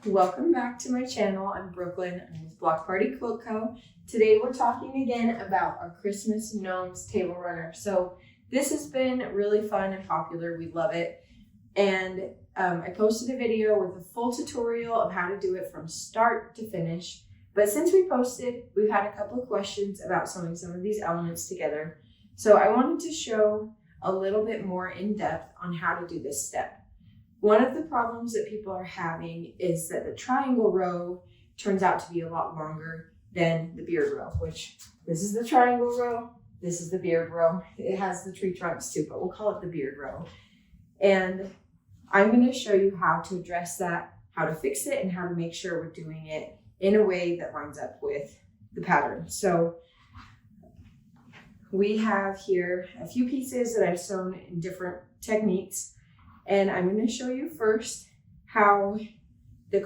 Welcome back to my channel. I'm Brooklyn. I'm with Block Party Quilt Co. Today we're talking again about our Christmas Gnomes table runner. So this has been really fun and popular. We love it. And I posted a video with a full tutorial of how to do it from start to finish. But since we posted, we've had a couple of questions about sewing some of these elements together. So I wanted to show a little bit more in depth on how to do this step. One of the problems that people are having is that the triangle row turns out to be a lot longer than the beard row, which this is the triangle row, this is the beard row. It has the tree trunks too, but we'll call it the beard row. And I'm going to show you how to address that, how to fix it, and how to make sure we're doing it in a way that lines up with the pattern. So we have here a few pieces that I've sewn in different techniques. And I'm going to show you first how the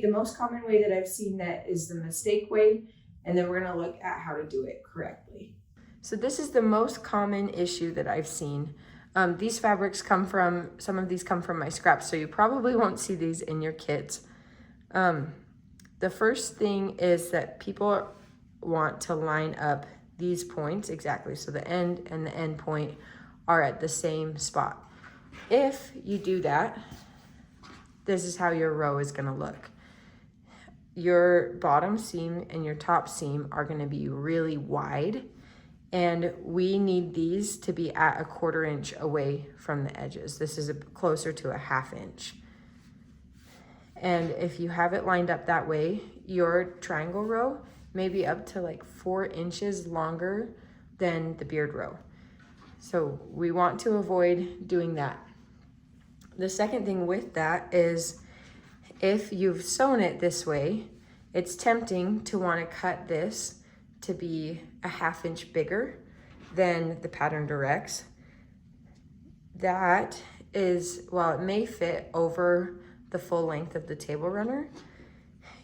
most common way that I've seen that is the mistake way, and then we're going to look at how to do it correctly. So this is the most common issue that I've seen. These fabrics some of these come from my scraps, so you probably won't see these in your kits. The first thing is that people want to line up these points exactly, so the end and the end point are at the same spot. If you do that, this is how your row is going to look. Your bottom seam and your top seam are going to be really wide, and we need these to be at a 1/4 inch away from the edges. This is closer to a 1/2 inch. And if you have it lined up that way, your triangle row may be up to like 4 inches longer than the beard row. So we want to avoid doing that. The second thing with that is if you've sewn it this way, it's tempting to want to cut this to be a 1/2 inch bigger than the pattern directs. That is, while it may fit over the full length of the table runner,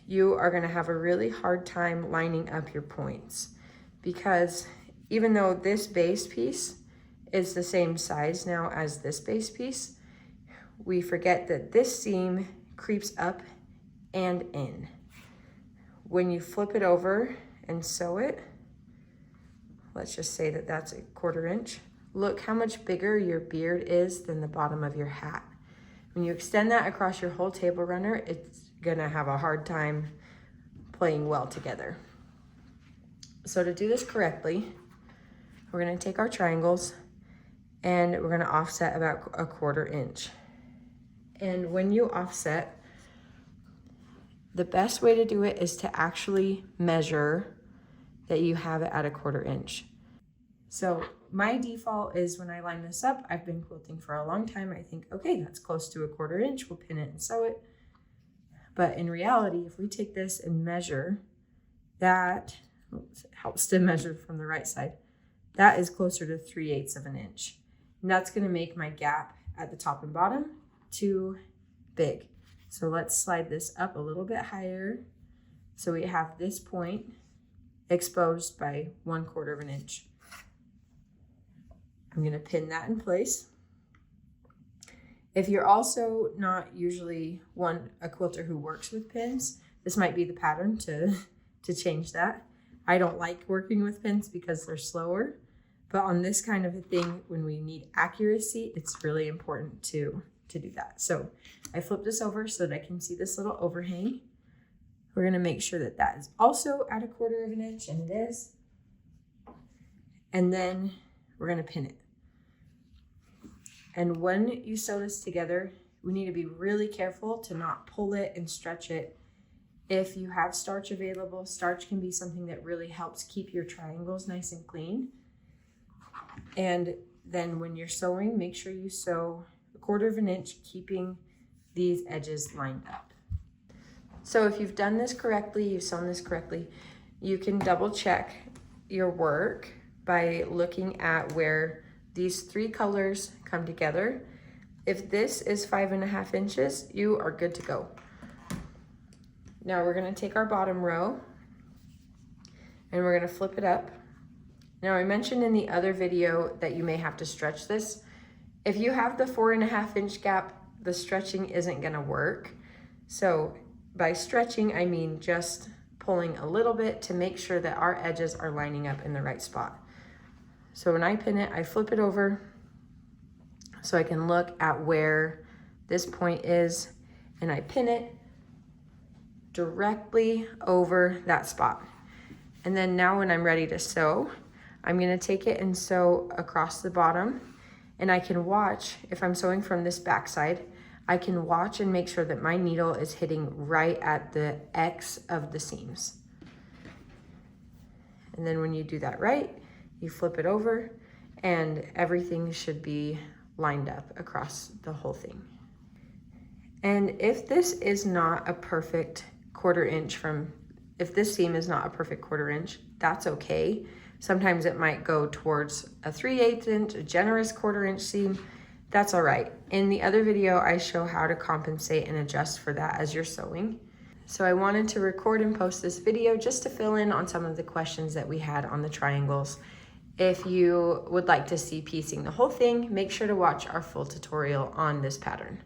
you are going to have a really hard time lining up your points, because even though this base piece is the same size now as this base piece, we forget that this seam creeps up and in. When you flip it over and sew it, let's just say that that's a 1/4 inch. Look how much bigger your beard is than the bottom of your hat. When you extend that across your whole table runner, it's gonna have a hard time playing well together. So to do this correctly, we're gonna take our triangles and we're gonna offset about a 1/4 inch. And when you offset, the best way to do it is to actually measure that you have it at a 1/4 inch. So my default is, when I line this up, I've been quilting for a long time, I think, okay, that's close to a 1/4 inch, we'll pin it and sew it. But in reality, if we take this and measure that, it helps to measure from the right side, that is closer to 3/8 of an inch. And that's gonna make my gap at the top and bottom too big. So let's slide this up a little bit higher so we have this point exposed by 1/4 of an inch. I'm gonna pin that in place. If you're also not usually a quilter who works with pins, this might be the pattern to change that. I don't like working with pins because they're slower, but on this kind of a thing, when we need accuracy, it's really important to do that. So I flip this over so that I can see this little overhang. We're gonna make sure that that is also at a 1/4 of an inch, and it is. And then we're gonna pin it. And when you sew this together, we need to be really careful to not pull it and stretch it. If you have starch available, starch can be something that really helps keep your triangles nice and clean. And then when you're sewing, make sure you sew a 1/4 of an inch, keeping these edges lined up. So if you've done this correctly, you've sewn this correctly, you can double check your work by looking at where these 3 colors come together. If this is 5.5 inches, you are good to go. Now we're gonna take our bottom row and we're gonna flip it up. Now I mentioned in the other video that you may have to stretch this. If you have the 4.5 inch gap, the stretching isn't gonna work. So By stretching, I mean just pulling a little bit to make sure that our edges are lining up in the right spot. So when I pin it, I flip it over so I can look at where this point is, and I pin it directly over that spot. And then now when I'm ready to sew, I'm gonna take it and sew across the bottom, and I can watch, if I'm sewing from this back side, I can watch and make sure that my needle is hitting right at the X of the seams. And then when you do that right, you flip it over and everything should be lined up across the whole thing. And if this is not a perfect if this seam is not a perfect 1/4 inch, that's okay. Sometimes it might go towards a 3/8 inch, a generous 1/4 inch seam. That's all right. In the other video, I show how to compensate and adjust for that as you're sewing. So I wanted to record and post this video just to fill in on some of the questions that we had on the triangles. If you would like to see piecing the whole thing, make sure to watch our full tutorial on this pattern.